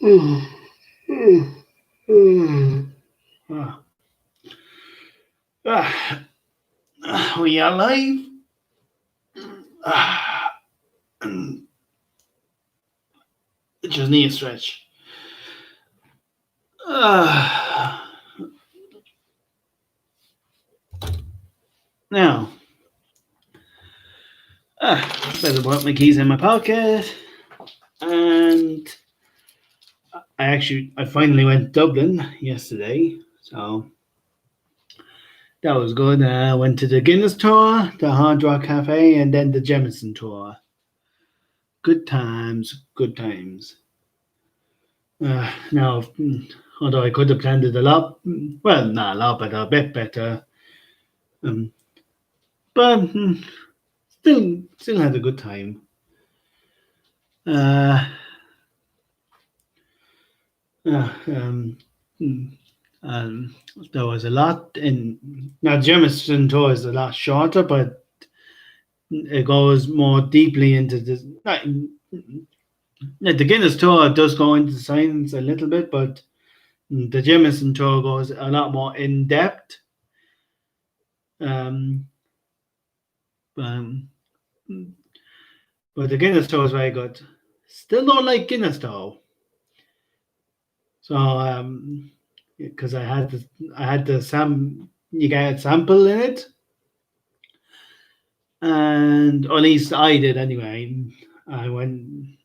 Mm, mm, mm. Ah, we are live. Ah, just need a stretch. Ah, now, better put my keys in my pocket. And I finally went to Dublin yesterday, so that was good. I went to the Guinness tour, the Hard Rock Cafe, and then the Jemison tour. Good times, good times. Now, although I could have planned it a lot, well, not a lot, but a bit better. Um, but still had a good time. Uh, uh, um, mm, there was a lot in now Jemison tour is a lot shorter, but it goes more deeply into this. The Guinness tour does go into science a little bit, but the Jemison tour goes a lot more in depth. Um, um, but the Guinness tour is very good. Still don't like Guinness though. So because I had the you get a sample in it, and or at least I did anyway. I went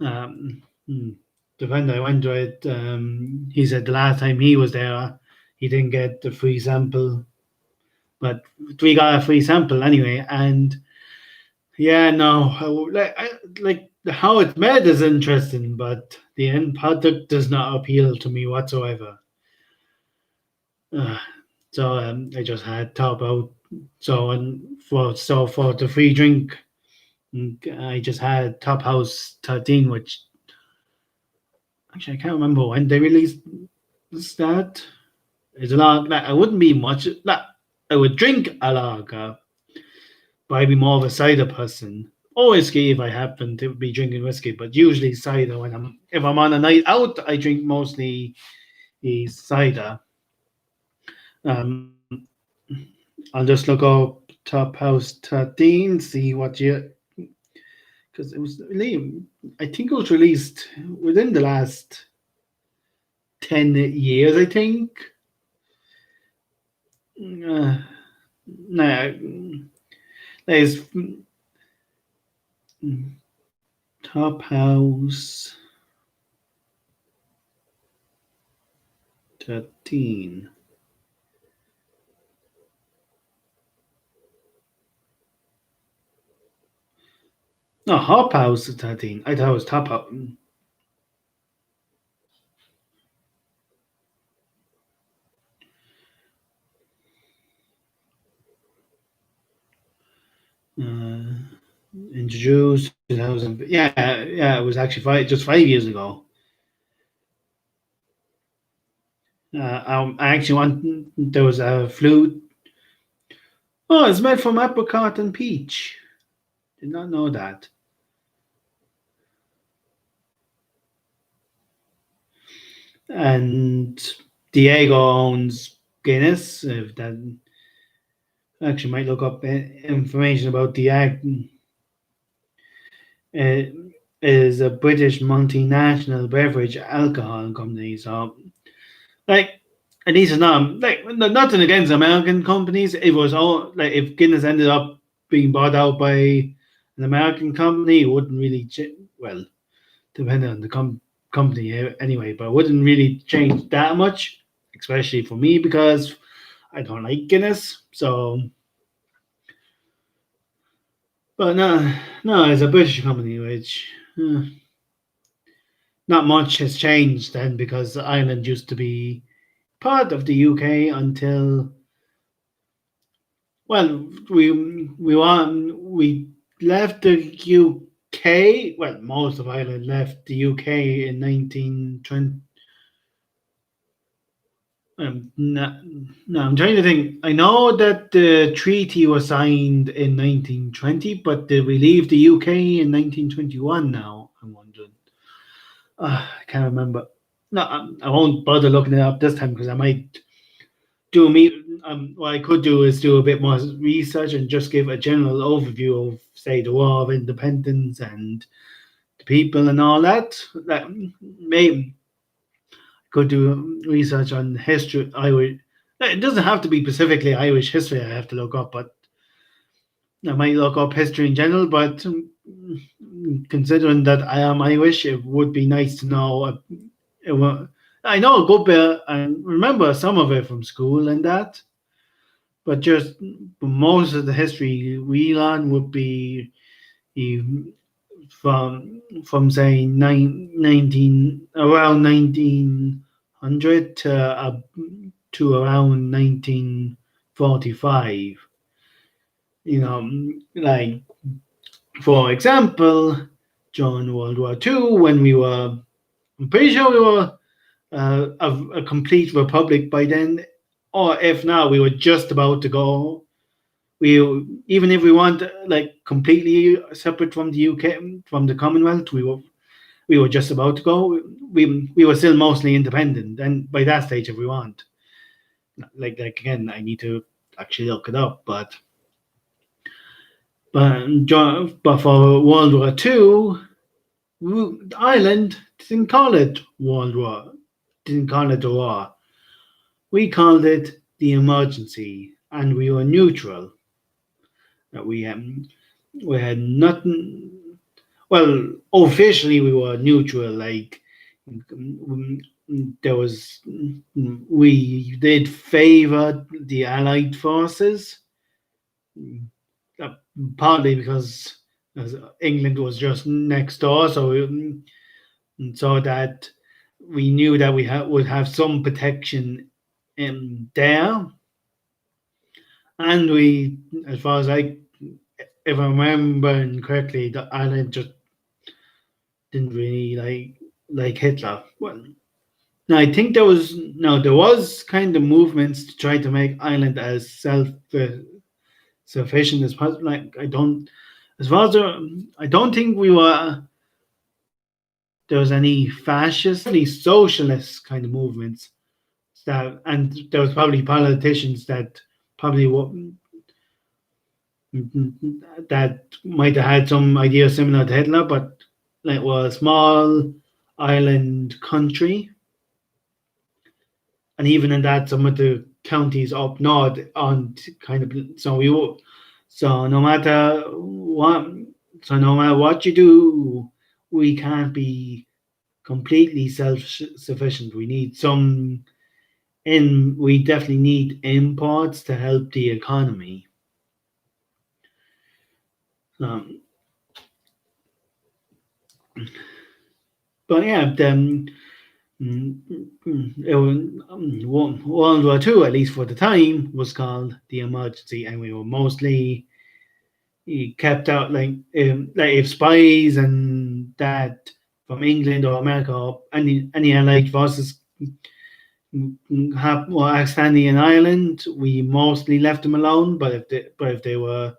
um, hmm, the friend I went with. He said the last time he was there, he didn't get the free sample, but we got a free sample anyway. And yeah, no, like how it's made is interesting, but the end product does not appeal to me whatsoever. Uh, so I just had top out. For the free drink, I just had Top House 13, which actually I can't remember when they released that. It's a lot. Like, I wouldn't be much. Like, I would drink a lager, but I'd be more of a cider person. Or whiskey if I happen to be drinking whiskey, but usually cider when I'm on a night out, I drink mostly the cider. Um, I'll just look up Top House 13, see what year, because I think it was released within the last 10 years, I think. No, there's Top House 13. No, Hop House 13. I thought it was Top House. Uh, Introduced 2000. Yeah, it was actually just 5 years ago. I actually want. There was a flute. Oh, it's made from apricot and peach. Did not know that. And Diego owns Guinness. If that actually might look up information about Diego. It is a British multinational beverage alcohol company. So, like, and these are not like nothing against American companies. It was all like if Guinness ended up being bought out by an American company, it wouldn't really well, depending on the company anyway, but it wouldn't really change that much, especially for me because I don't like Guinness. So, but no, it's a British company, which. Not much has changed then because Ireland used to be part of the UK until well we left the UK. Well, most of Ireland left the UK in 1920. No, no, I'm trying to think. I know that the treaty was signed in 1920, but did we leave the UK in 1921 now? I'm wondering. I can't remember. No, I won't bother looking it up this time because I might do me. What I could do is do a bit more research and just give a general overview of, say, the War of Independence and the people and all that. That maybe could do research on history. Irish. It doesn't have to be specifically Irish history. I have to look up, but I might look up history in general. But considering that I am Irish, it would be nice to know. I know a good bit and remember some of it from school and that, but just most of the history we learn would be from say 19 around 1900 to around 1945. You know, like for example, during World War Two, when I'm pretty sure we were a complete republic by then, or if not, we were just about to go. We even if we want like completely separate from the UK, from the Commonwealth, we were just about to go. We were still mostly independent, and by that stage, if we want, like again, I need to actually look it up, but for World War Two, Ireland didn't call it World War, didn't call it a war. We called it the emergency, and we were neutral. We had nothing. Well, officially we were neutral. Like mm, there was, we did favor the Allied forces, uh, partly because as England was just next door, so that we knew that would have some protection in there, and we, as far as I, if I remember correctly, the Ireland just didn't really like Hitler. Well, no, I think there was kind of movements to try to make Ireland as sufficient as possible. Like as far as I don't think there was any fascist, any socialist kind of movements and there was probably politicians that probably that might have had some idea similar to Hitler, but like we're a small island country, and even in that, some of the counties up north aren't kind of so no matter what no matter what you do, we can't be completely self-sufficient. We definitely need imports to help the economy. Um, but yeah, then it was, World War Two, at least for the time, was called the emergency, and we were mostly kept out like if spies and that from England or America or any allied forces were standing in Ireland, we mostly left them alone. But if they were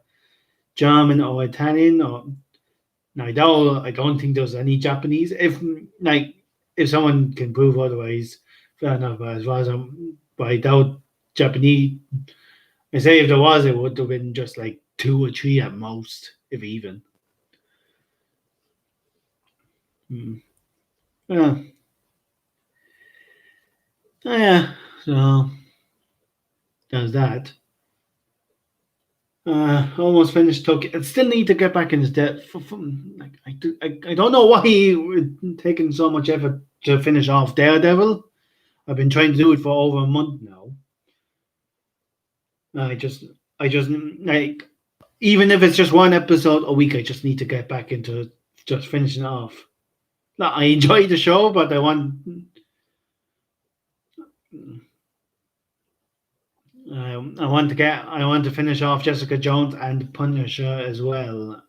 German or Italian or no, I don't think there's any Japanese. If someone can prove otherwise, fair enough. But as far as but I doubt Japanese. I say if there was, it would have been just like two or three at most, if even. Mm. Yeah, yeah. So there's that. Almost finished Tokyo. I still need to get back into debt. Like I don't know why we're taking so much effort to finish off Daredevil. I've been trying to do it for over a month now. I just, I just like, even if it's just one episode a week, I just need to get back into just finishing it off. Like, I enjoy the show, but I want to finish off Jessica Jones and Punisher as well.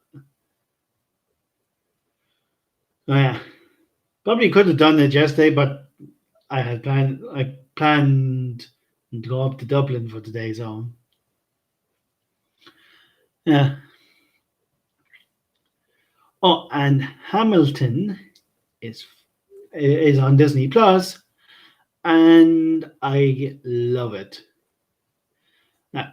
So yeah, probably could have done it yesterday, but I planned to go up to Dublin for today, so yeah. Oh, and Hamilton is is on Disney Plus, and I love it. Now,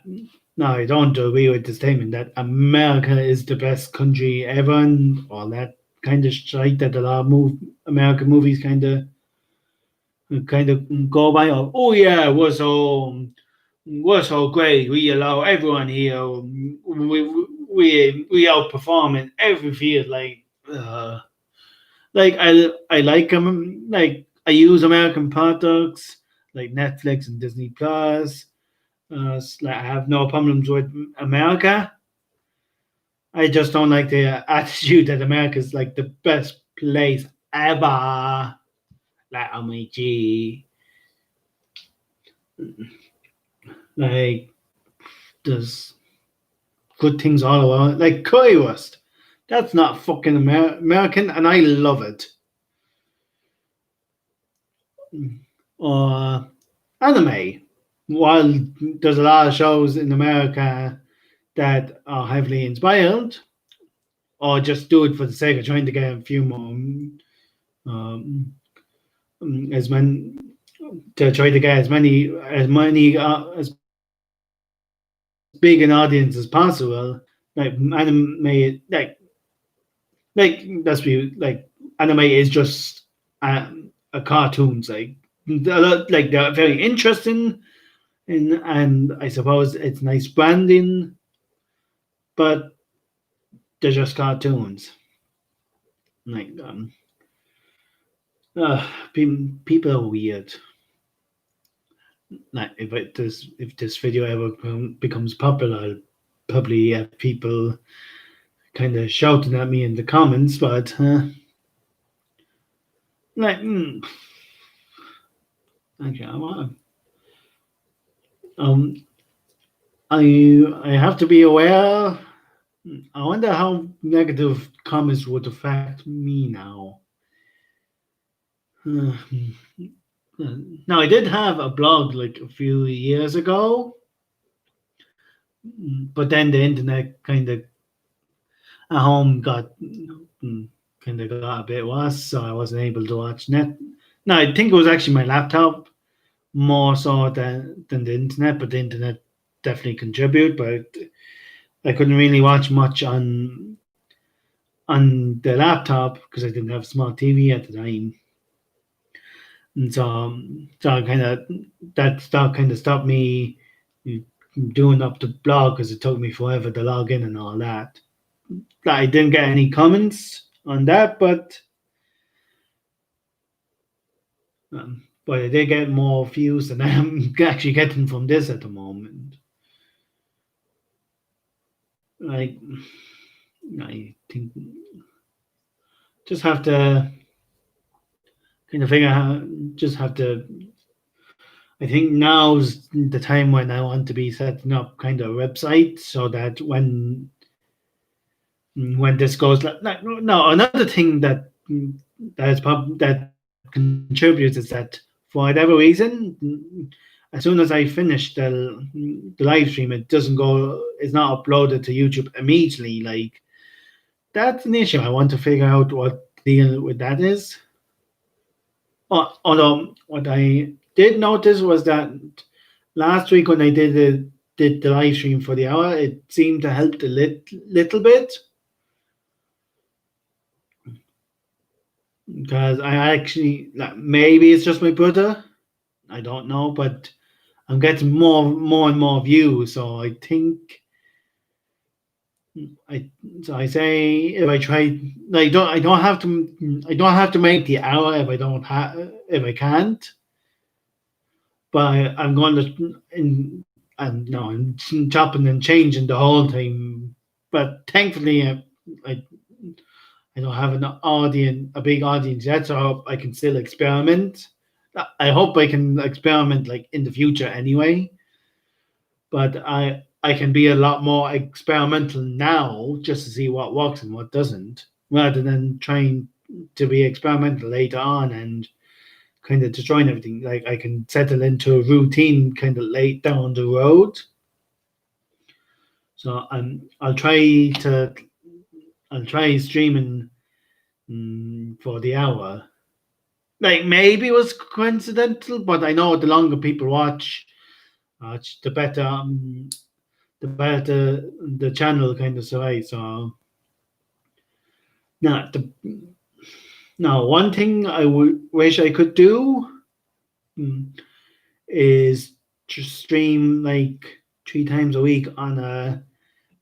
now, I don't agree with the statement that America is the best country ever and all that kind of shit that a lot of American movies kind of go by. Oh yeah, we're so great. We allow everyone here. We outperform in every field. I like them. Like I use American products like Netflix and Disney Plus. I have no problems with America. I just don't like the attitude that America is like the best place ever. Like, oh my G. Like, there's good things all around. Like, currywurst. That's not fucking American, and I love it. Or anime. While there's a lot of shows in America that are heavily inspired, or just do it for the sake of trying to get a few more um, as many to try to get as big an audience as possible. Like anime, like let's be like anime is just a cartoons. Like they're very interesting, and I suppose it's nice branding, but they're just cartoons. Like people are weird. Like if this video ever becomes popular, I'll probably have people kind of shouting at me in the comments, but like okay, um I have to be aware. I wonder how negative comments would affect me now. Uh, Now I did have a blog like a few years ago, but then the internet kind of at home got kind of got a bit worse, so I wasn't able to watch net. No, I think it was actually my laptop more so than the internet, but the internet definitely contribute. But I couldn't really watch much on the laptop because I didn't have a smart TV at the time, and so kind of that kind of stopped me doing up the blog because it took me forever to log in and all that. I didn't get any comments on that, but I did get more views than I'm actually getting from this at the moment. Like I think just have to kind of figure out. Just have to. I think now's the time when I want to be setting up kind of a website so that when this goes like no another thing that contributes is that for whatever reason as soon as I finish the live stream it doesn't go it's not uploaded to YouTube immediately. Like that's an issue. I want to figure out what the deal with that is. Although what I did notice was that last week when I did the live stream for the hour, it seemed to help a little bit because I actually like, maybe it's just my brother. I don't know, but I'm getting more and more views. So I think I so I say if I try, I don't have to make the hour if I can't. But I'm going to and no, I'm chopping and changing the whole thing. But thankfully, I I don't have a big audience yet, so I can still experiment. I hope I can experiment like in the future anyway. But I can be a lot more experimental now just to see what works and what doesn't, rather than trying to be experimental later on and kind of destroying everything. Like I can settle into a routine kind of late down the road. So I'll try streaming for the hour. like maybe it was coincidental, but I know the longer people watch the better the channel kind of survives. So now, one thing I would wish I could do mm, is just stream like 3 times a week on a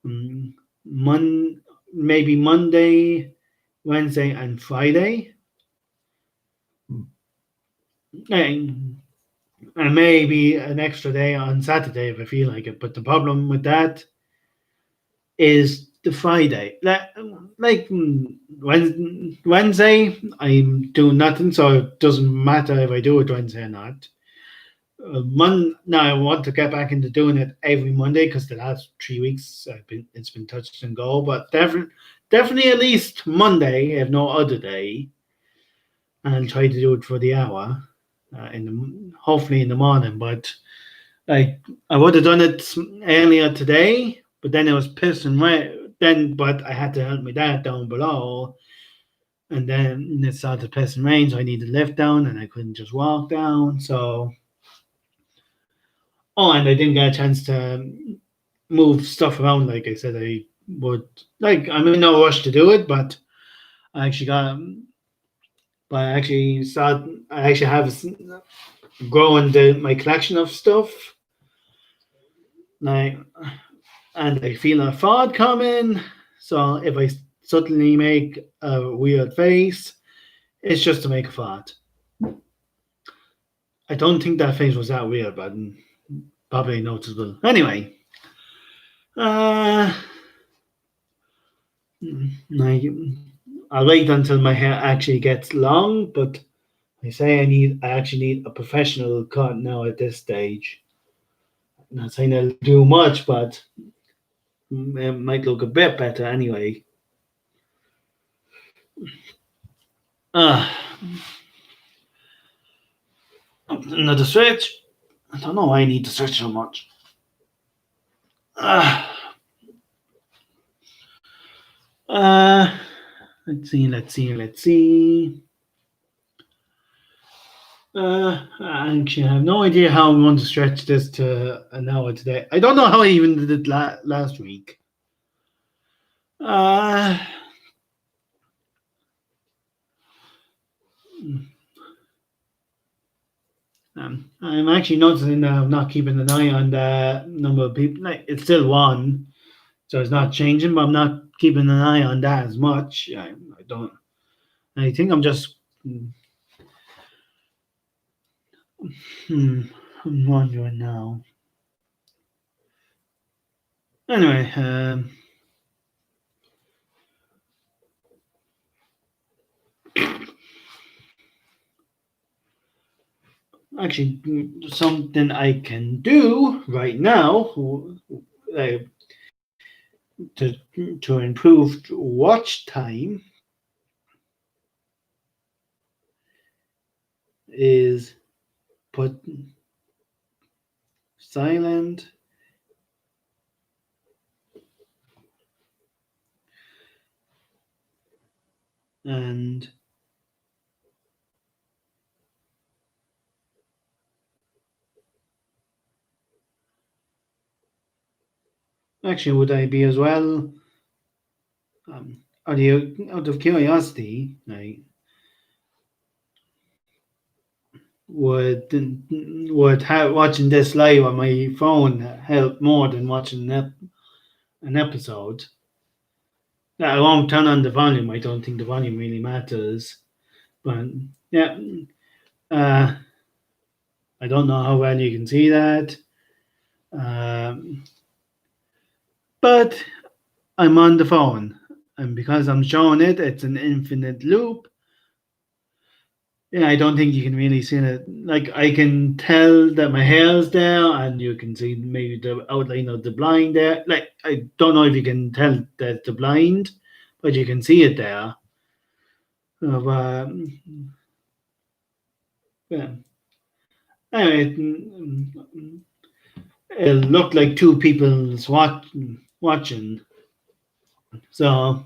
mm, mon maybe Monday, Wednesday, and Friday, and, and maybe an extra day on Saturday if I feel like it. But the problem with that is the Friday. Wednesday, I'm doing nothing, so it doesn't matter if I do it Wednesday or not. Now I want to get back into doing it every Monday because the last 3 weeks it's been touch and go. But definitely at least Monday, if no other day, and I'll try to do it for the hour hopefully in the morning. But like I would have done it earlier today, but then it was pissing rain. But I had to help my dad down below, and then it started pissing rain, so I needed to lift down, and I couldn't just walk down. So, and I didn't get a chance to move stuff around like I said I would. Like I'm in no rush to do it, but I actually got. But I actually have growing my collection of stuff. Like and I feel a fart coming. So if I suddenly make a weird face, it's just to make a fart. I don't think that face was that weird, but probably noticeable. Anyway, uh, I, I'll wait until my hair actually gets long, but I actually need a professional cut now at this stage. I'm not saying I'll do much, but it might look a bit better anyway. Uh, Another stretch. I don't know why I need to stretch so much. Uh, uh, let's see. I actually have no idea how I want to stretch this to an hour today. I don't know how I even did it last week. Uh, I'm actually noticing that I'm not keeping an eye on the number of people. Like it's still one, so it's not changing, but I'm not keeping an eye on that as much. I don't. I think I'm just. Hmm, I'm wondering now. Anyway, actually, something I can do right now uh, to improve watch time is put silent and actually would I be as well out of curiosity like would watching this live on my phone help more than watching an episode. I won't turn on the volume. I don't think the volume really matters. But yeah, uh, I don't know how well you can see that. Um, but I'm on the phone. And because I'm showing it, it's an infinite loop. Yeah, I don't think you can really see it. Like I can tell that my hair's there, and you can see maybe the outline of the blind there. Like I don't know if you can tell that the blind, but you can see it there. Of, yeah. Anyway, it looked like two people watching. So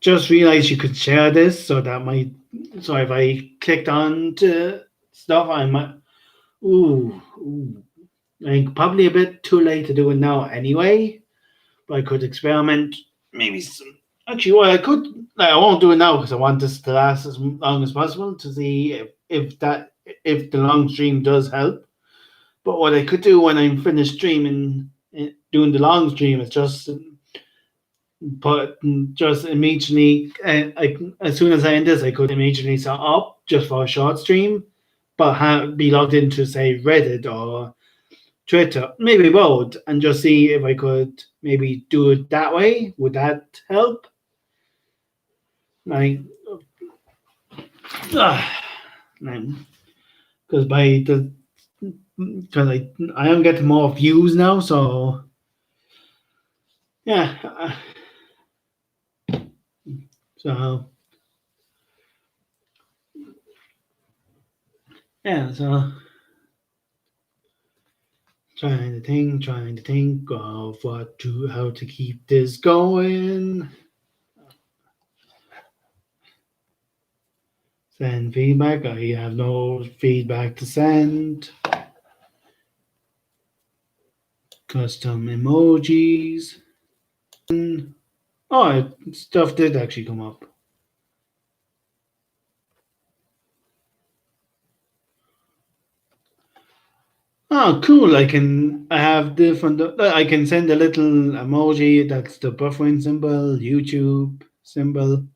just realized you could share this, so that might. So if I clicked on to stuff, I might. Ooh. Like probably a bit too late to do it now anyway. But I could experiment. Maybe some. Actually, what I could. Like, I won't do it now because I want this to last as long as possible to see if the long stream does help. But what I could do when I'm finished streaming, doing the long stream, is put just immediately. As soon as I end this, I could immediately set up just for a short stream, but be logged into say Reddit or Twitter, maybe both, and just see if I could maybe do it that way. Would that help? Like, because by the because I am getting more views now, so yeah. So yeah, so trying to think of how to keep this going. Send feedback. I have no feedback to send. Custom emojis. Oh, stuff did actually come up. Oh, cool! I have different. I can send a little emoji. That's the buffering symbol, YouTube symbol.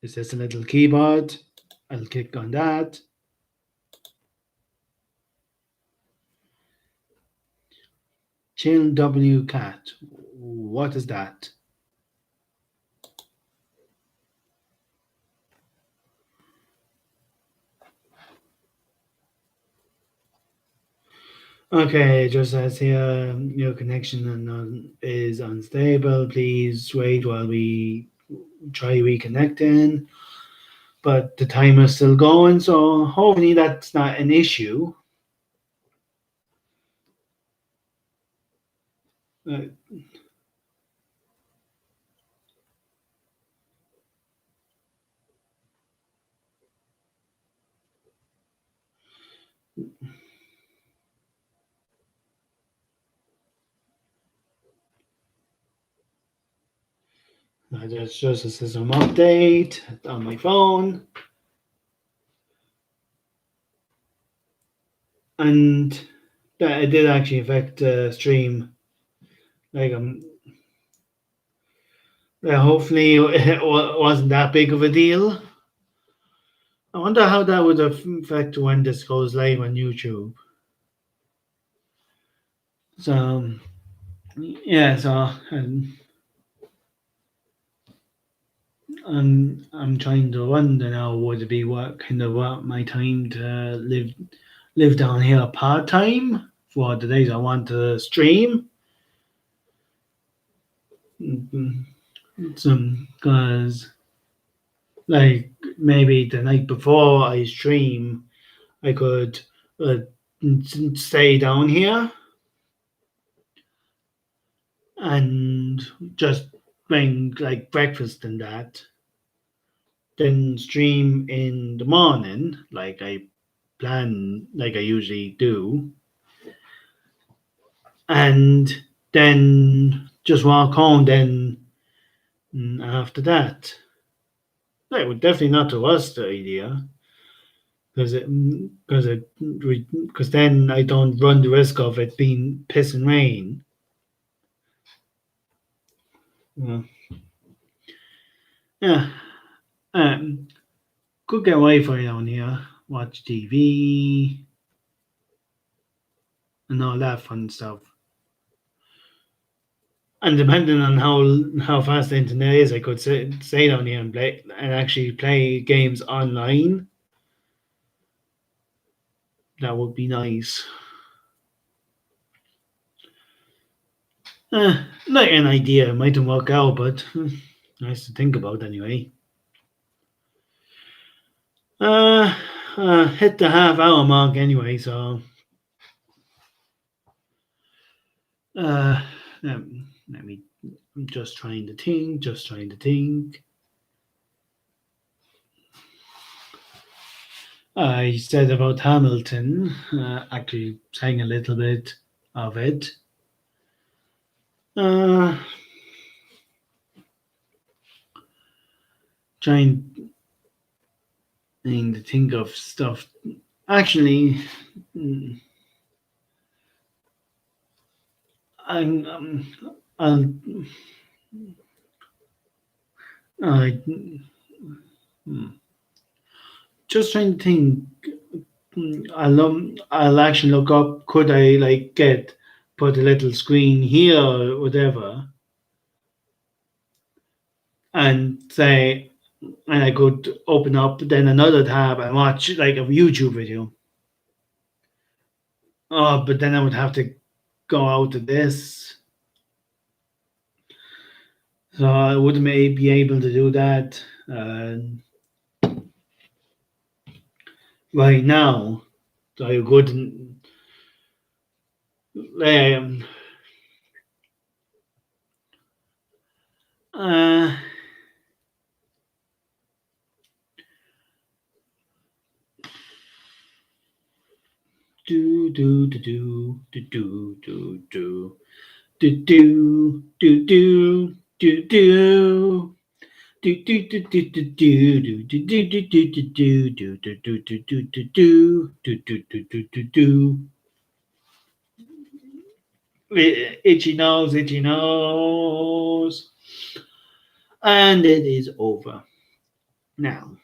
It's just a little keyboard. I'll click on that. Chill W cat. What is that? Okay, it just says here your connection is unstable. Please wait while we try reconnecting. But the timer's still going, so hopefully that's not an issue. Uh, That's just a system update on my phone. And that it did actually affect the stream. Like hopefully it wasn't that big of a deal. I wonder how that would affect when this goes live on YouTube. So yeah, so I'm trying to wonder now would it be what kind of what my time to live down here part time for the days I want to stream. Some because like maybe the night before I stream, I could stay down here and just bring like breakfast and that, then stream in the morning like I plan, like I usually do, and then just walk home. Then after that, that would definitely not to us the idea because then I don't run the risk of it being piss and rain. Yeah, yeah. Um, could get Wi-Fi down here, watch TV, and all that fun stuff. And depending on how fast the internet is, I could stay down here and play and actually play games online. That would be nice. Like an idea, it mightn't work out, but nice to think about anyway. Uh, hit the half hour mark anyway, so Uh, let me. I'm just trying to think. Just trying to think. I said about Hamilton. Actually, sang a little bit of it. Uh, trying to think of stuff. Actually, mm, I'm. I'm I, just trying to think. I'll actually look up. Could I like get put a little screen here or whatever, and say, and I could open up then another tab and watch like a YouTube video. Oh, but then I would have to go out of this, so I wouldn't be able to do that right now. So I couldn't. Um, uh, do do do do do do do do. Do do do do do do. Do do do do do do do do do do do do do do do do do do do do. Itchy nose, itchy nose, and it is over now.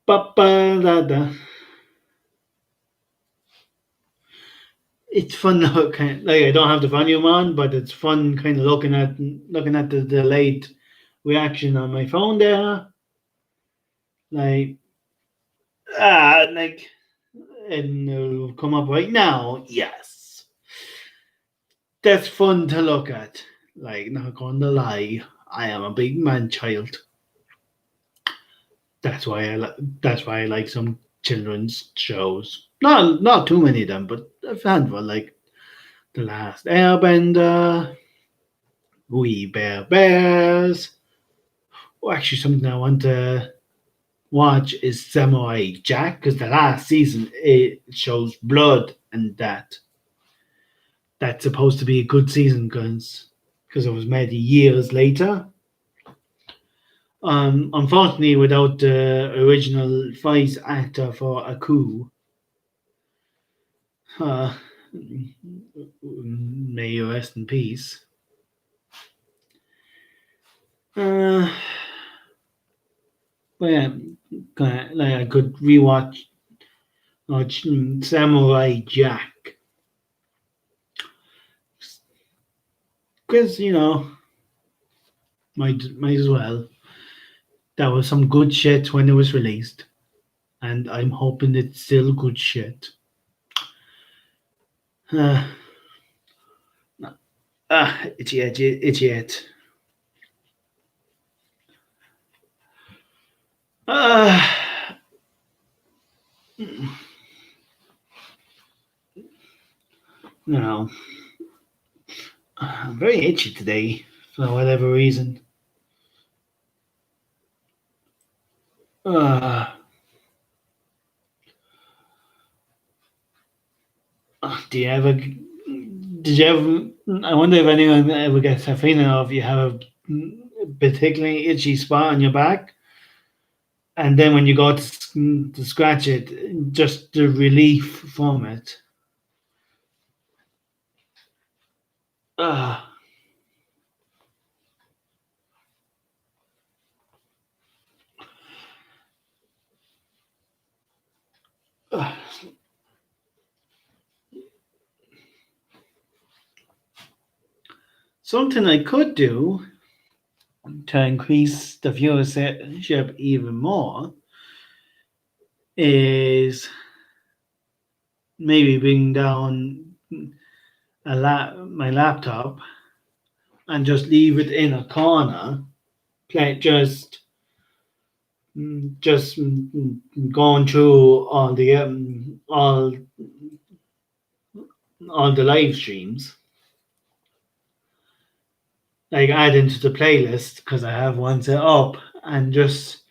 Ba ba da da. It's fun looking. Like I don't have the volume on, but it's fun kind of looking at the delayed reaction on my phone there. Like like and it'll come up right now. Yes, that's fun to look at. Like not gonna lie, I am a big man child. That's why I like some children's shows. Not too many of them, but a handful. Like The Last Airbender, We Bear Bears. Oh, actually, something I want to watch is Samurai Jack because the last season it shows blood and that's supposed to be a good season because it was made years later. Unfortunately, without the original voice actor for Aku, uh, may you rest in peace. Uh, but yeah, like I could rewatch Samurai Jack because might as well. That was some good shit when it was released, and I'm hoping it's still good shit. Uh, itchy itch. Uh, no, I'm very itchy today for whatever reason. Uh, do you ever? Did you ever? I wonder if anyone ever gets a feeling of you have a particularly itchy spot on your back, and then when you go to scratch it, just the relief from it. Uh, uh, Something I could do to increase the viewership even more is maybe bring down my laptop and just leave it in a corner. Play just going through all all the live streams, like add into the playlist because I have one set up, and just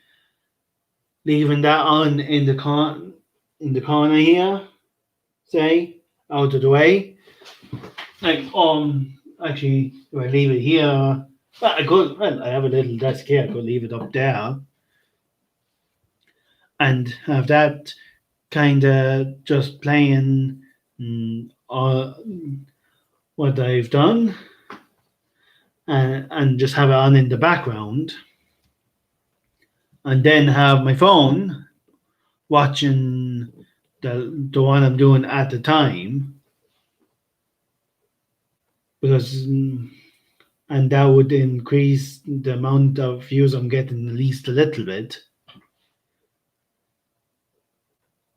leaving that on in the corner here, say out of the way. Like actually, if I leave it here, well, I could. Well, I have a little desk here. I could leave it up there and have that kind of just playing what I've done, and just have it on in the background, and then have my phone watching the one I'm doing at the time, because and that would increase the amount of views I'm getting at least a little bit.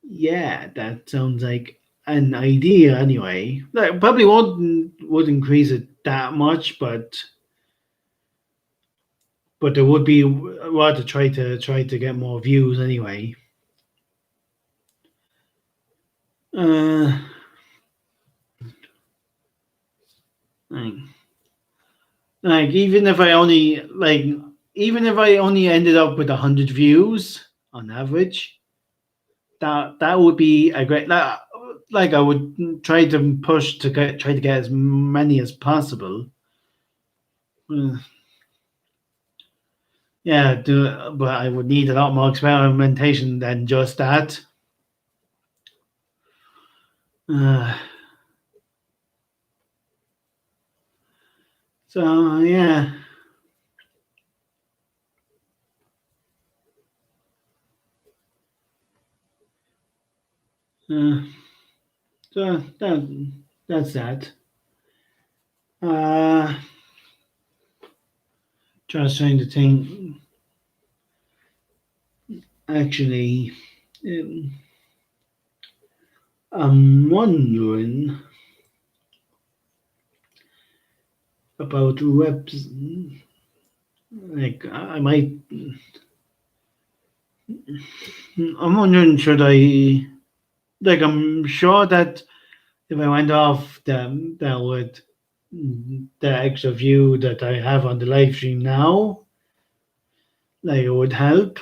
Yeah, that sounds like an idea anyway. Like, probably would increase it that much, but there would be what to try to get more views anyway. Uh, like, like even if I only ended up with 100 views on average, that would be a great. Like I would try to try to get as many as possible. Uh, yeah, but I would need a lot more experimentation than just that. Uh, so yeah. Uh, so that's that. Uh, just trying to think. Actually, um, I'm wondering about webs. Like I might. I'm wondering, should I? Like I'm sure that if I went off them, that would the extra view that I have on the live stream now, like it would help.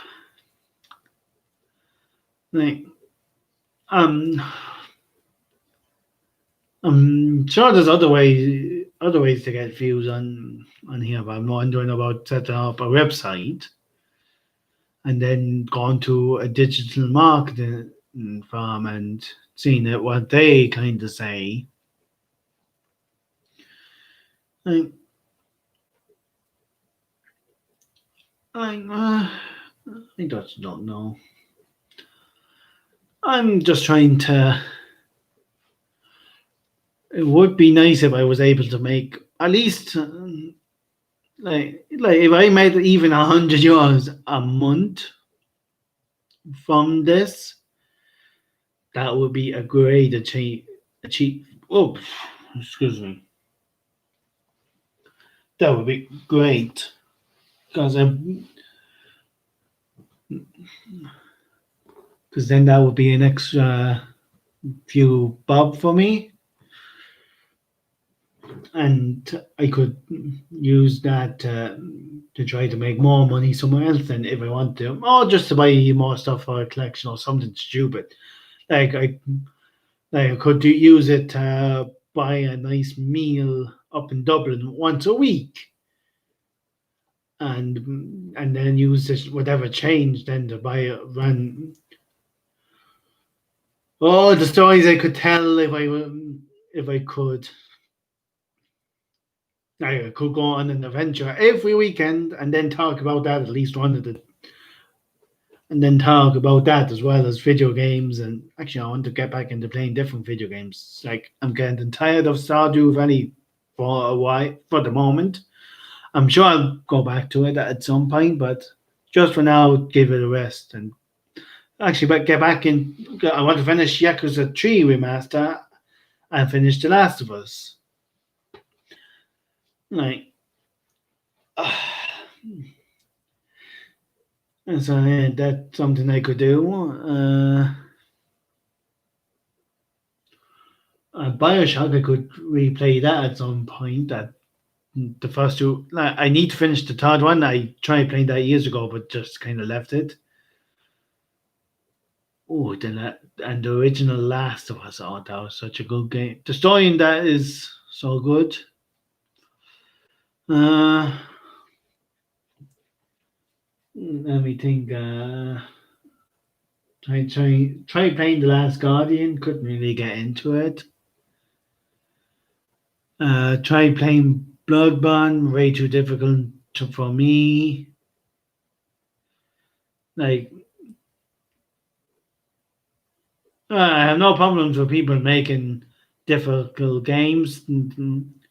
Like um, I'm sure there's other ways to get views on here, but I'm wondering about setting up a website and then going to a digital marketing firm and seeing it what they kind of say. Like, I just don't know. I'm just trying to. It would be nice if I was able to make at least like if I made even €100 a month from this, that would be a great achieve. Oh, excuse me. That would be great because then that would be an extra few bob for me, and I could use that to try to make more money somewhere else than if I want to, or just to buy more stuff for a collection or something stupid. Like I could use it to buy a nice meal up in Dublin once a week, and then use this whatever change then to buy run. Oh, the stories I could tell if I could. I could go on an adventure every weekend and then talk about that at least one of the, and then talk about that as well as video games. And actually, I want to get back into playing different video games. Like I'm getting tired of Stardew Valley for a while for the moment. I'm sure I'll go back to it at some point, but just for now, give it a rest and actually but get back in. I want to finish Yakuza 3 remaster and finish The Last of Us. Like, and so yeah, that's something I could do. Bioshock, I could replay that at some point. That the first two, I need to finish the third one. I tried playing that years ago, but just kind of left it. Oh, and the original Last of Us. Oh, that was such a good game. The story in that is so good. Uh, Let me think. Try playing The Last Guardian. Couldn't really get into it. Try playing Bloodborne. Way too difficult for me. Like, I have no problems with people making difficult games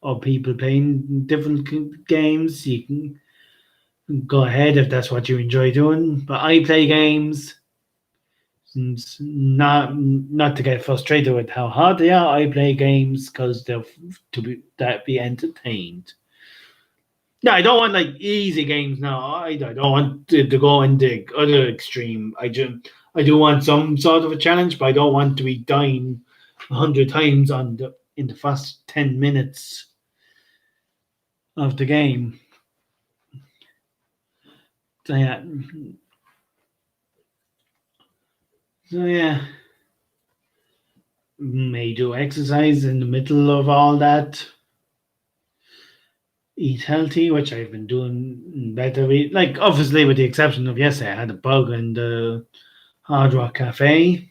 or people playing different games. You can go ahead if that's what you enjoy doing. But I play games not to get frustrated with how hard they are. I play games because they're be entertained. Yeah, I don't want like easy games now. I don't want to go in the other extreme. I do want some sort of a challenge, but I don't want to be dying 100 times in the first 10 minutes of the game. So yeah, so yeah, may do exercise in the middle of all that. Eat healthy, which I've been doing better. Like obviously, with the exception of yesterday, I had a bug in the Hard Rock Cafe.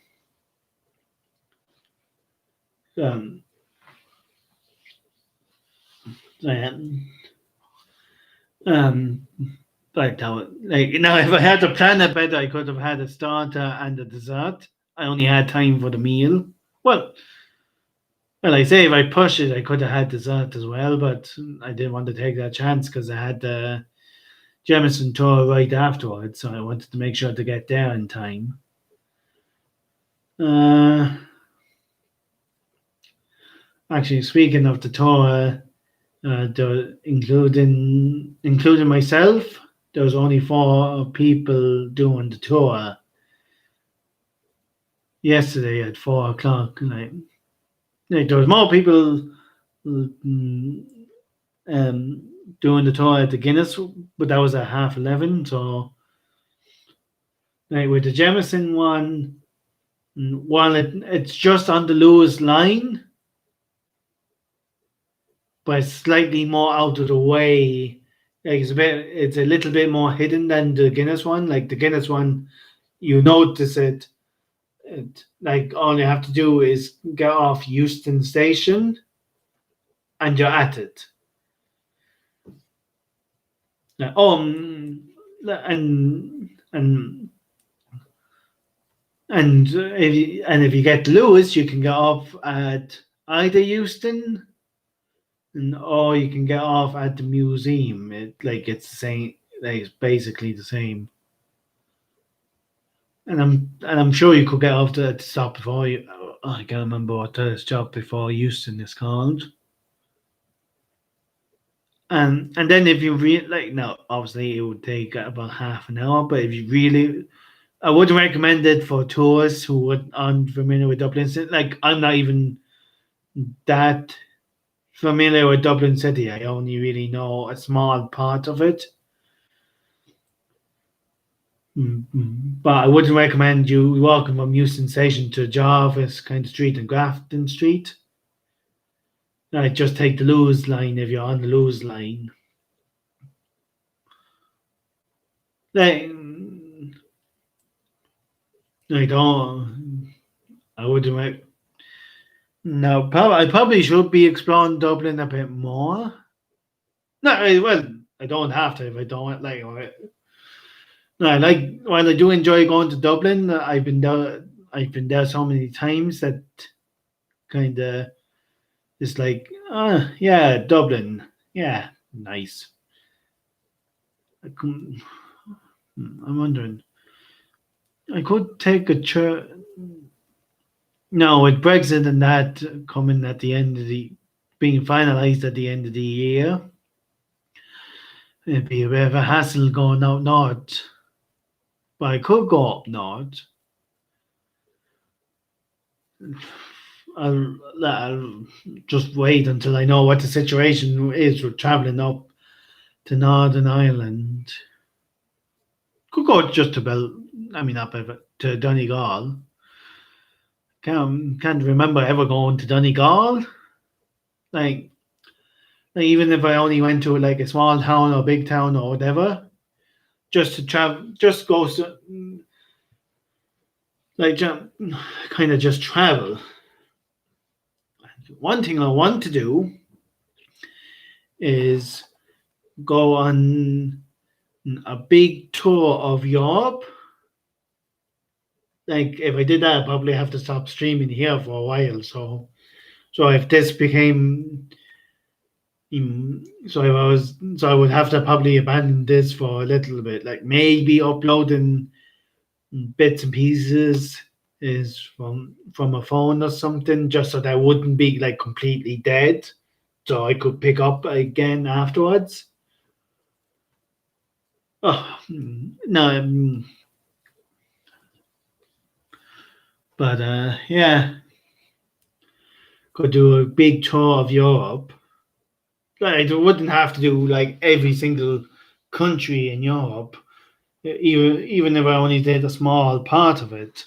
Um, yeah, um, like that. Like if I had to plan it better, I could have had a starter and a dessert. I only had time for the meal. Well, well, I say if I push it, I could have had dessert as well, but I didn't want to take that chance because I had the Jemison tour right afterwards, so I wanted to make sure to get there in time. Uh, Actually, speaking of the tour, including myself, there was only 4 people doing the tour yesterday at 4 o'clock. Like there was more people mm, um, doing the tour at the Guinness, but that was at 11:30. So, like with the Jemison one, while it's just on the Lewis line, but it's slightly more out of the way. Like it's a little bit more hidden than the Guinness one. Like the Guinness one, you notice it. Like all you have to do is get off Euston Station, and you're at it. Like, and if you get Lewis, you can get off at either Euston, or you can get off at the museum. It's the same. Like, it's basically the same. And I'm sure you could get off the stop before you. I can't remember what the stop before Euston is called. And then if you really like, now obviously it would take about half an hour, but if you really, I would recommend it for tourists who aren't familiar with Dublin. Like I'm not even that familiar with Dublin City. I only really know a small part of it. But I wouldn't recommend you walking from Euston Station to Jarvis kind of street and Grafton Street. Like just take the Lewis line if you're on the Lewis line. Like, I don't. I wouldn't. No, I probably should be exploring Dublin a bit more. No, well, I don't have to if I don't like. No, I like. While I do enjoy going to Dublin, I've been there. I've been there so many times that kind of it's like, yeah, Dublin, yeah, nice. I'm wondering. I could take a church. No, with Brexit and that coming at the end of the being finalised at the end of the year, it'd be a bit of a hassle going out north. But I could go up north. I'll just wait until I know what the situation is with travelling up to Northern Ireland. Could go just to I mean, not to Donegal. Can't remember ever going to Donegal. Like, even if I only went to like a small town or big town or whatever, just to travel, just go, like, kind of just travel. One thing I want to do is go on a big tour of Europe. Like, if I did that, I'd probably have to stop streaming here for a while. So if this became, so if I was, so I would have to probably abandon this for a little bit. Like maybe uploading bits and pieces is from a phone or something, just so that I wouldn't be like completely dead, so I could pick up again afterwards. Oh no, but yeah, could do a big tour of Europe. Like I wouldn't have to do like every single country in Europe, even if I only did a small part of it.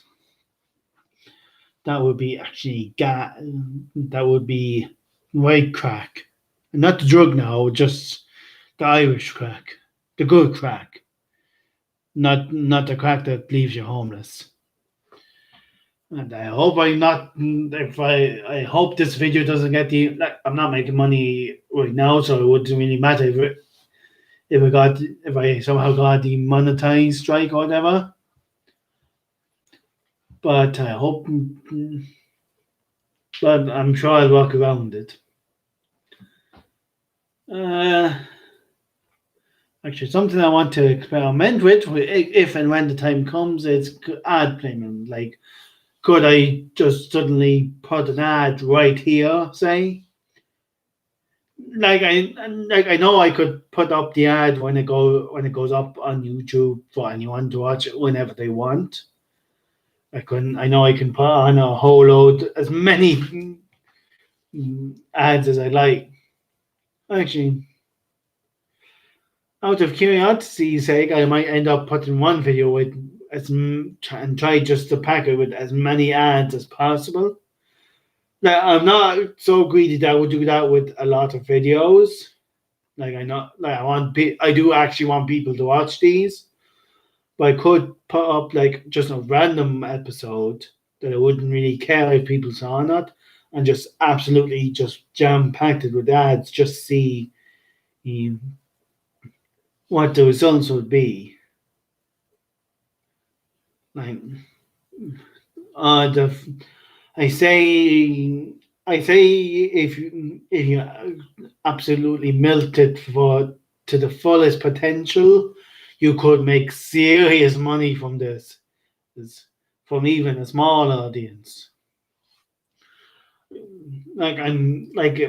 That would be actually that would be white crack, not the drug now, just the Irish crack, the good crack, not the crack that leaves you homeless. And I hope I'm not. If I hope this video doesn't get the. Like, I'm not making money right now, so it wouldn't really matter if I somehow got the monetized strike or whatever. But I hope. But I'm sure I'll work around it. Uh, Actually, something I want to experiment with, if and when the time comes, is ad placement. Like, could I just suddenly put an ad right here, say? Like I know I could put up the ad when it goes up on YouTube for anyone to watch it whenever they want. I know I can put on a whole load, as many ads as I like. Actually, out of curiosity's sake, I might end up putting one video with and try just to pack it with as many ads as possible. Now, I'm not so greedy that I would do that with a lot of videos. Like I know, like I do actually want people to watch these, but I could put up like just a random episode that I wouldn't really care if people saw or not, and just absolutely just jam packed it with ads, just see um, what the results would be. Like, the I say if you absolutely milked it for to the fullest potential, you could make serious money from from even a small audience. Like I'm like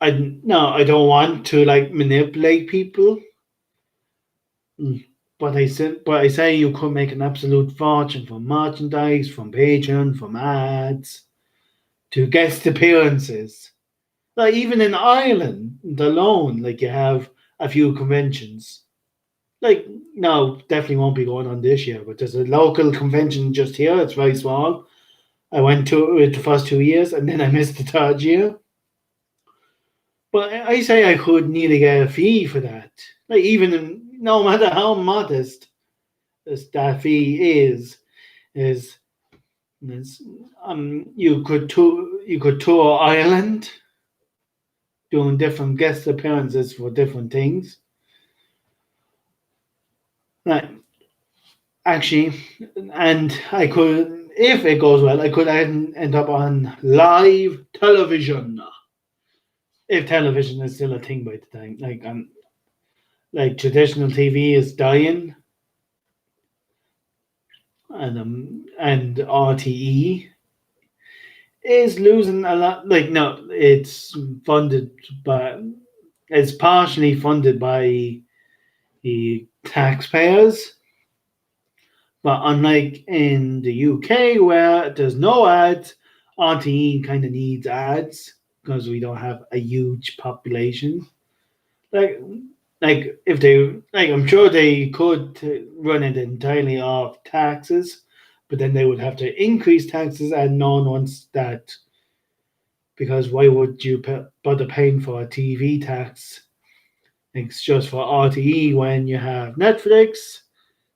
I no, I don't want to like manipulate people, but I say you could make an absolute fortune from merchandise, from Patreon, from ads, to guest appearances. Like even in Ireland alone, like you have a few conventions. Like no, definitely won't be going on this year, but there's a local convention just here. It's very small. I went to it the first 2 years, and then I missed the third year. But I say I could nearly get a fee for that. Like no matter how modest that fee is is you could tour Ireland doing different guest appearances for different things. Like actually, and I could, if it goes well, I could end up on live television. If television is still a thing by the time, like traditional TV is dying, and RTE is losing a lot. Like no, funded by it's partially funded by the taxpayers. But unlike in the UK where there's no ads, RTE kind of needs ads because we don't have a huge population. Like, like if they like, I'm sure they could run it entirely off taxes, but then they would have to increase taxes, and no one wants that because why would you bother paying for a TV tax? It's just for RTE when you have Netflix,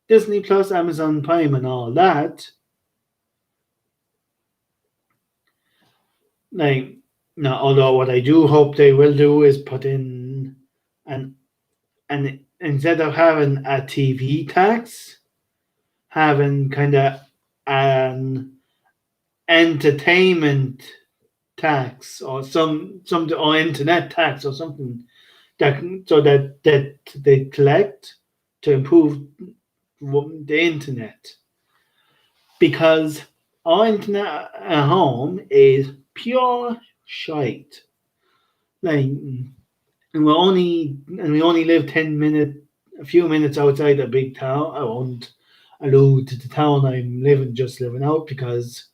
Disney Plus, Amazon Prime, and all that. Like, now, although what I do hope they will do is put in an and instead of having a TV tax, having kind of an entertainment tax or some or internet tax or something that so that they collect to improve the internet, because our internet at home is pure shite. Like, we only live 10 minutes, a few minutes outside a big town. I won't allude to the town I'm living out because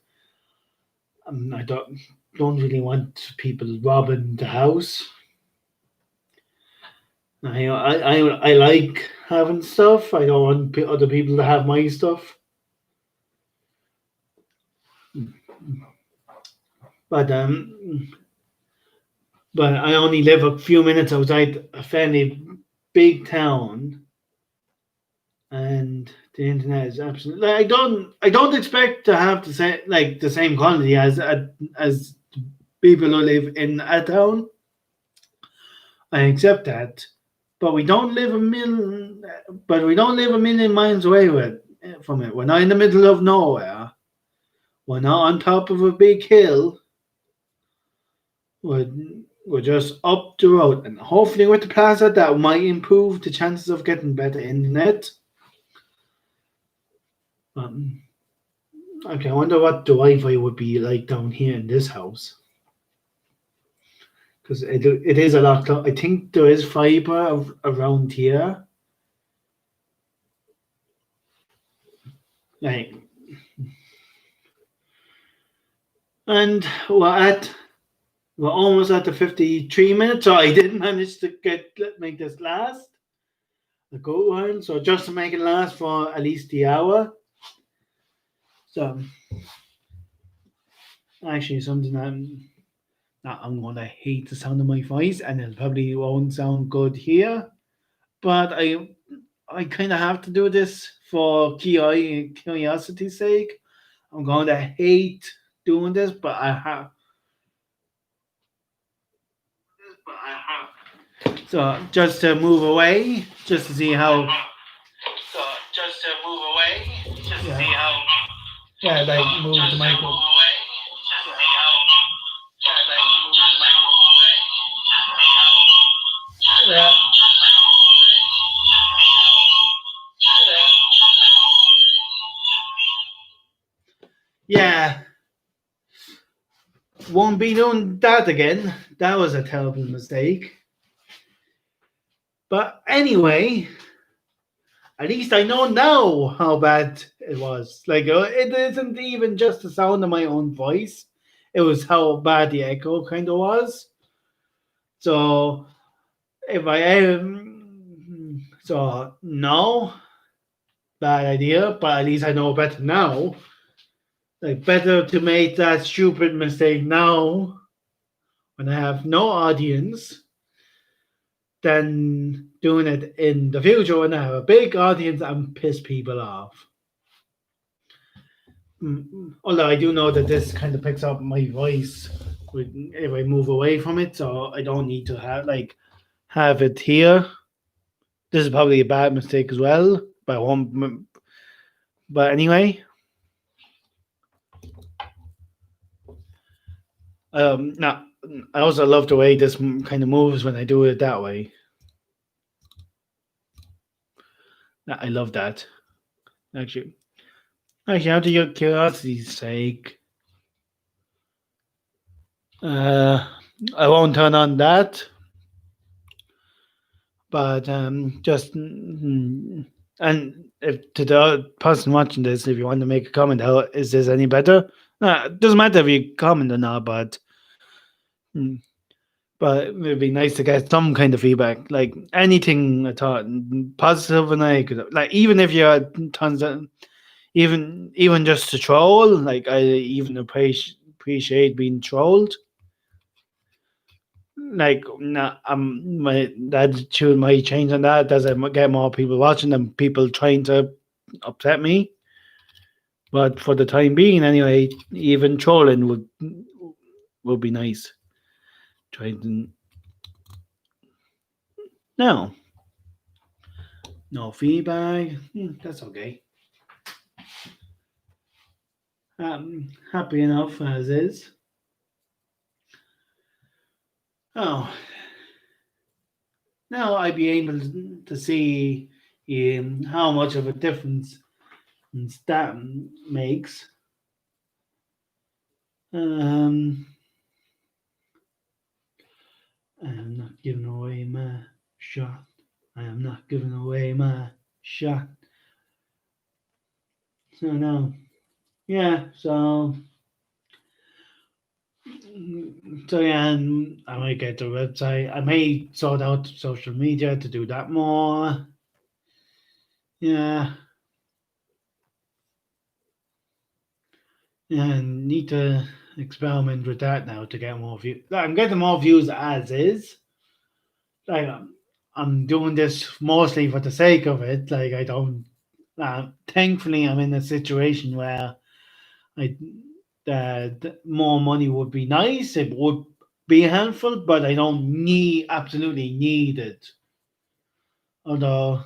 I don't really want people robbing the house. I like having stuff. I don't want other people to have my stuff. But but I only live a few minutes outside a fairly big town, and the internet is absolutely. Like, I don't expect to have the same quality as people who live in a town. I accept that, but we don't live a million miles away from it. We're not in the middle of nowhere. We're not on top of a big hill. We're, we're just up the road, and hopefully with the plaza that might improve the chances of getting better internet. Um, okay, I wonder what the Wi-Fi would be like down here in this house, because it is a lot. I think there is fiber around here. Like, and we're almost at the 53 minutes, so I did manage to make this last a good while. So just to make it last for at least the hour. So actually, something I'm gonna hate the sound of my voice, and it probably won't sound good here. But I kind of have to do this for curiosity's sake. I'm going to hate doing this, but I have. So just to move away, just to see how. So just to move away, just to see how. Yeah, like move the microphone. Yeah. Yeah. Won't be doing that again. That was a terrible mistake. But anyway, at least I know now how bad it was. Like, it isn't even just the sound of my own voice, it was how bad the echo kind of was. So, if I so no, bad idea, but at least I know better now. Like, better to make that stupid mistake now when I have no audience than doing it in the future when I have a big audience and piss people off. Although I do know that this kind of picks up my voice if I move away from it, so I don't need to have it here. This is probably a bad mistake as well, but I won't. But anyway, now I also love the way this kind of moves when I do it that way. I love that. Actually, out of your curiosity's sake, I won't turn on that, but and if to the person watching this, if you want to make a comment, how is this any better? It doesn't matter if you comment or not, mm, but it would be nice to get some kind of feedback, like anything at all, positive and negative. Like even if you had tons of, even just to troll, like I even appreciate being trolled. Like my attitude might change on that as I get more people watching and people trying to upset me. But for the time being, anyway, even trolling would be nice. Trying to no, no feedback. That's okay. Happy enough as is. Oh, now I'd be able to see how much of a difference that makes. Um, I am not giving away my shot. I am not giving away my shot. So no, yeah. So yeah, and I might get the website. I may sort out social media to do that more. Yeah, yeah, and need to experiment with that now to get more views. I'm getting more views as is. Like I'm doing this mostly for the sake of it. Like I don't. Thankfully, I'm in a situation where I that more money would be nice. It would be helpful, but I don't absolutely need it. Although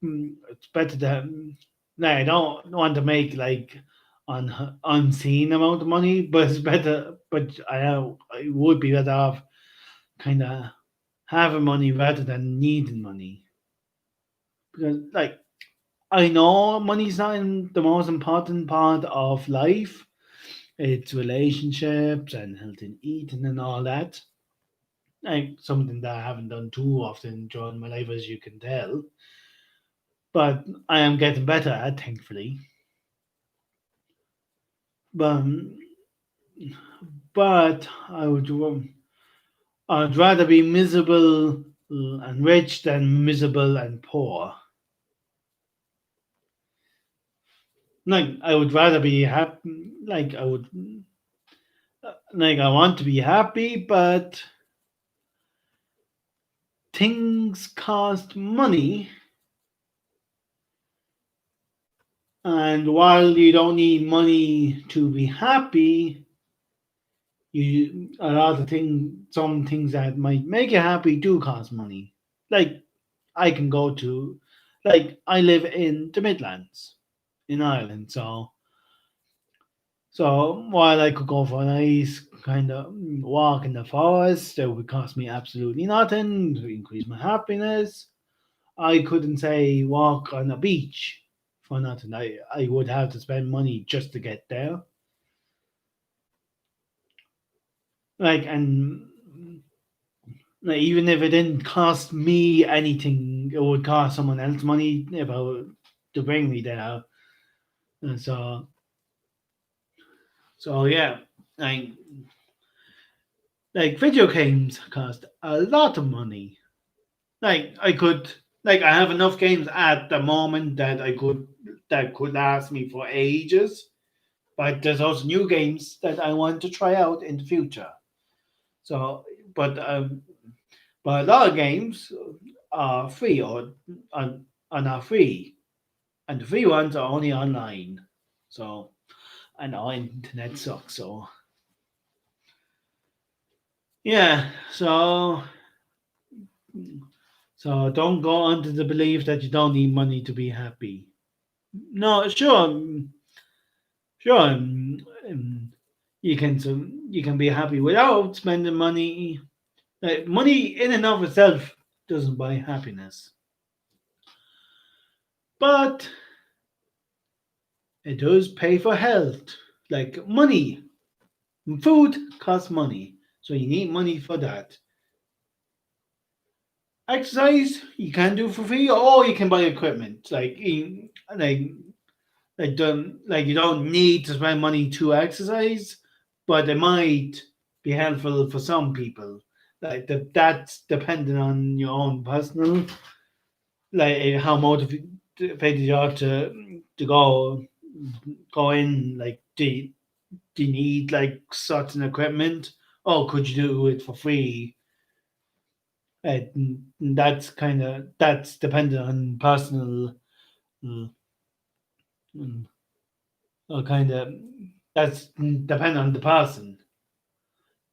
it's better to. No, I don't want to make like unseen amount of money, but it's better. But I would be better off kind of having money rather than needing money because like I know money's not the most important part of life. It's relationships and health and eating and all that. Like something that I haven't done too often during my life, as you can tell. But I am getting better at, thankfully. But I'd rather be miserable and rich than miserable and poor. Like I would rather be happy. Like I want to be happy, but things cost money. And while you don't need money to be happy, you a lot of things, some things that might make you happy do cost money. Like I can go to, like I live in the Midlands in Ireland, so while I could go for a nice kind of walk in the forest, it would cost me absolutely nothing to increase my happiness. I couldn't say walk on a beach for nothing. I would have to spend money just to get there. Like and like, even if it didn't cost me anything, it would cost someone else money about to bring me there. And so yeah, like video games cost a lot of money. Like I have enough games at the moment that could last me for ages. But there's also new games that I want to try out in the future. So, but um, but a lot of games are free are not free, and the free ones are only online. So, I know internet sucks. So, yeah. So don't go under the belief that you don't need money to be happy. No, sure, sure. You can be happy without spending money. Money in and of itself doesn't buy happiness, but it does pay for health. Like money, food costs money, so you need money for that. Exercise you can do for free, or you can buy equipment. Like like you don't need to spend money to exercise, but it might be helpful for some people. That's dependent on your own personal, how motivated you are to go in. Like, do you need like certain equipment, or could you do it for free? Uh, that's dependent on personal, mm, mm, or kind of that's dependent on the person,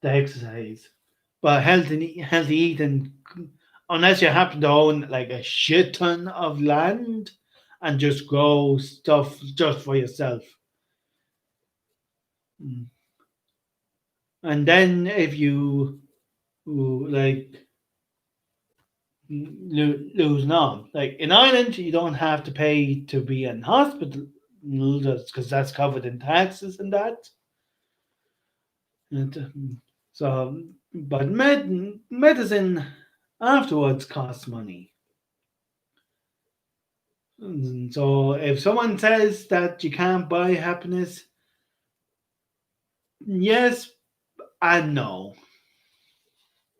the exercise. But healthy eating, unless you happen to own like a shit ton of land and just grow stuff just for yourself. Mm. And then if you like lose on, like in Ireland, you don't have to pay to be in hospital because that's covered in taxes and that. And, so, but medicine afterwards costs money. So if someone says that you can't buy happiness, yes and no.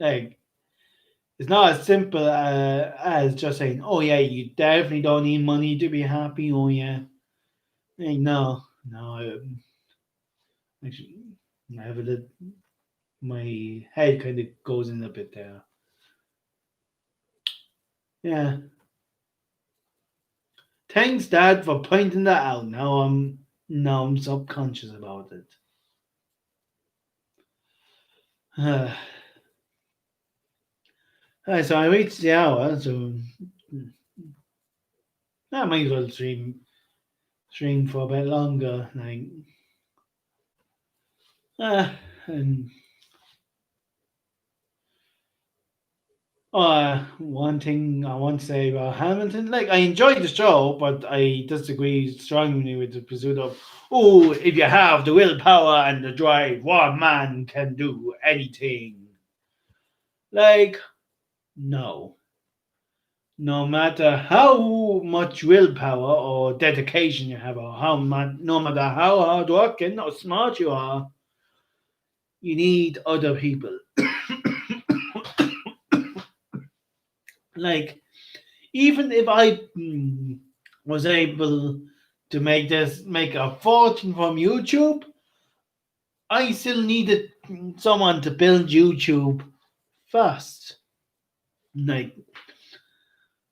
Like, it's not as simple as just saying, "Oh yeah, you definitely don't need money to be happy." Oh yeah, like, no, no. Actually, I have a little, my head kind of goes in a bit there. Yeah, thanks, Dad, for pointing that out. Now I'm subconscious about it. So I reached the hour, so I might as well stream for a bit longer. Uh, and one thing I want to say about Hamilton, like I enjoyed the show, but I disagree strongly with the pursuit of, oh, if you have the willpower and the drive, one man can do anything. Like, no. No matter how much willpower or dedication you have, or no matter how hardworking or smart you are, you need other people. Like, even if I was able to make a fortune from YouTube, I still needed someone to build YouTube first. Like,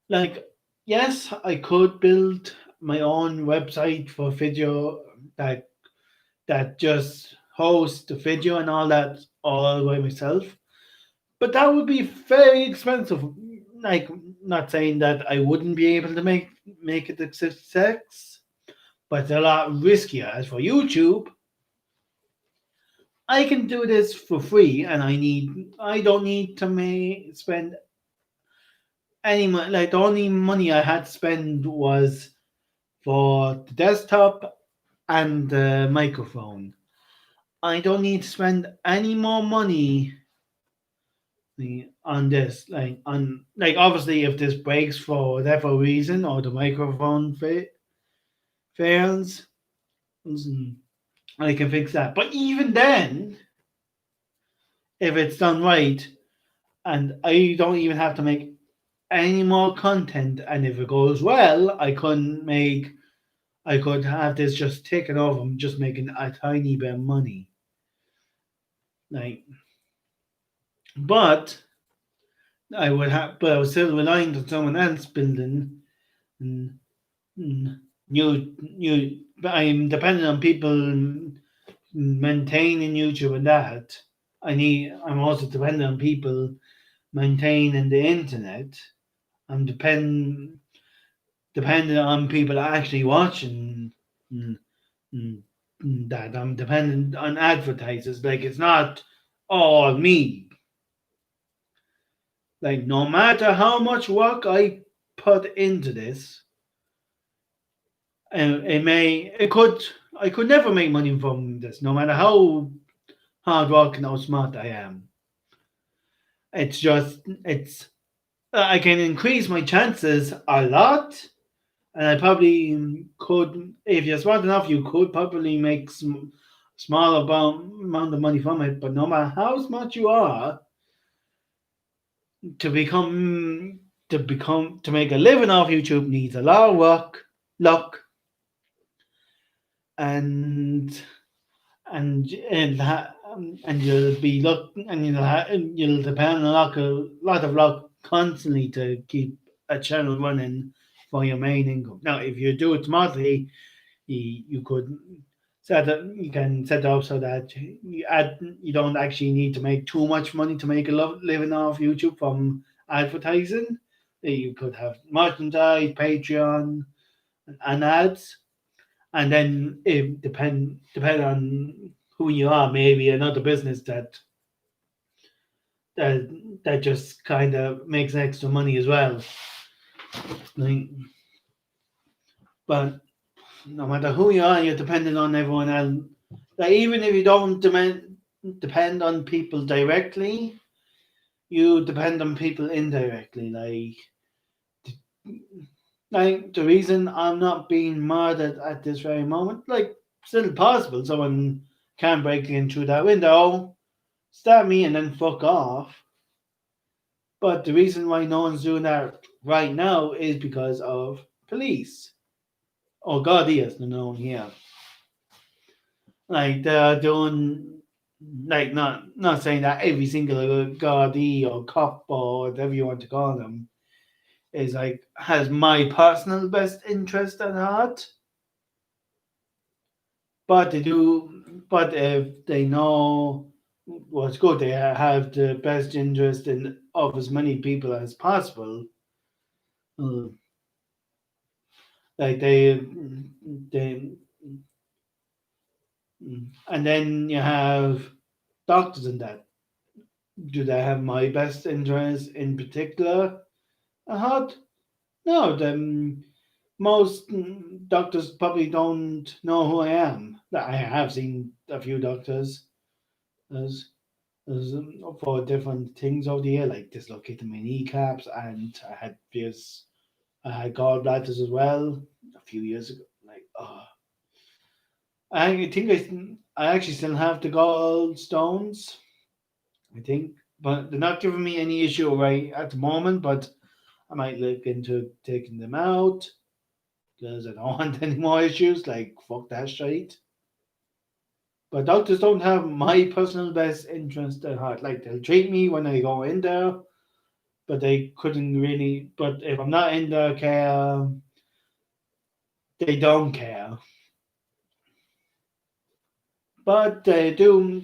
like yes, I could build my own website for video that just hosts the video and all that all by myself, but that would be very expensive. Like, not saying that I wouldn't be able to make it a success, but it's a lot riskier. As for YouTube, I can do this for free, and I don't need to spend any money. Like, the only money I had to spend was for the desktop and the microphone. I don't need to spend any more money on this. Obviously, if this breaks for whatever reason or the microphone fails, I can fix that. But even then, if it's done right, and I don't even have to make any more content, and if it goes well, I could have this just taken over. I'm just making a tiny bit of money. Like, but but I was still relying on someone else building. And, mm, I'm dependent on people maintaining YouTube and that. I'm also dependent on people maintaining the internet. I'm dependent on people actually watching, mm, mm, that. I'm dependent on advertisers. Like, it's not all me. Like, no matter how much work I put into this, I could never make money from this, no matter how hard working or smart I am. It's I can increase my chances a lot, and I probably could, if you're smart enough, you could probably make small amount of money from it. But no matter how smart you are, to to make a living off YouTube needs a lot of work, luck, and and you'll be luck, and you'll depend on a lot of luck constantly to keep a channel running for your main income. Now, if you do it smartly, you could you can set it up so that you don't actually need to make too much money to make a living off YouTube from advertising. You could have merchandise, Patreon, and ads, and then it depend on who you are. Maybe another business that that just kind of makes extra money as well. Like, but no matter who you are, you're dependent on everyone else. Like even if you don't depend on people directly, you depend on people indirectly. Like the reason I'm not being murdered at this very moment, like still possible. Someone can break in through that window, stab me, and then fuck off. But the reason why no one's doing that right now is because of police. Or Guardians, they're known here. Like they're doing, like not saying that every single Gardaí or cop or whatever you want to call them is like has my personal best interest at heart. But they do. But if they know what's good, they have the best interest in of as many people as possible. uh, Like they, and then you have doctors in that. Do they have my best interest in particular at heart? No, most doctors probably don't know who I am. I have seen a few doctors as, for different things over the year, like dislocating my kneecaps, and I had gallbladders as well a few years ago. Like, oh, I think I actually still have the gallstones. I think, but they're not giving me any issue right at the moment. But I might look into taking them out because I don't want any more issues. Like, fuck that shit. But doctors don't have my personal best interest at heart. Like, they'll treat me when I go in there, but they couldn't really. But if I'm not in their care, they don't care. But they do.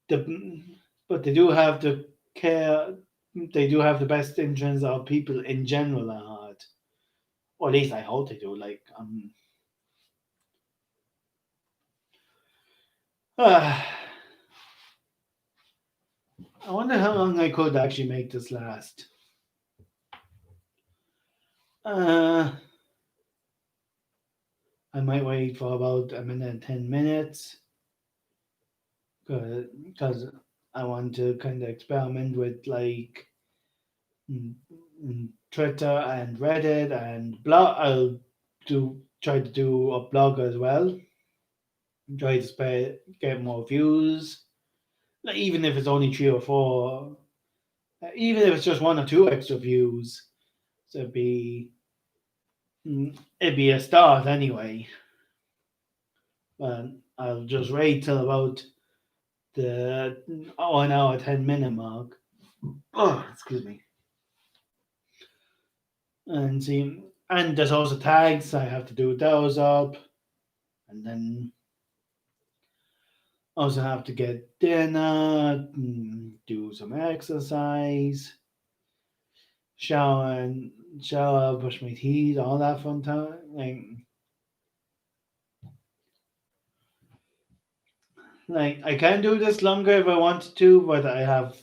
The but they do have the care. They do have the best interests of people in general at heart, or at least I hope they do. Like, I wonder how long I could actually make this last. Uh, I might wait for about a minute and 10 minutes because I want to kind of experiment with like mm, Twitter and Reddit and blog. I'll do try to do a blog as well. Try to get more views. Like, even if it's only three or four, even if it's just one or two extra views, so it'd be a start anyway. But I'll just wait till about the 1 hour 10 minute mark. Oh, excuse me. And see, and there's also tags. I have to do those up, and then also have to get dinner, do some exercise, shower and shower, brush my teeth, all that fun time. Like I can do this longer if I wanted to, but I have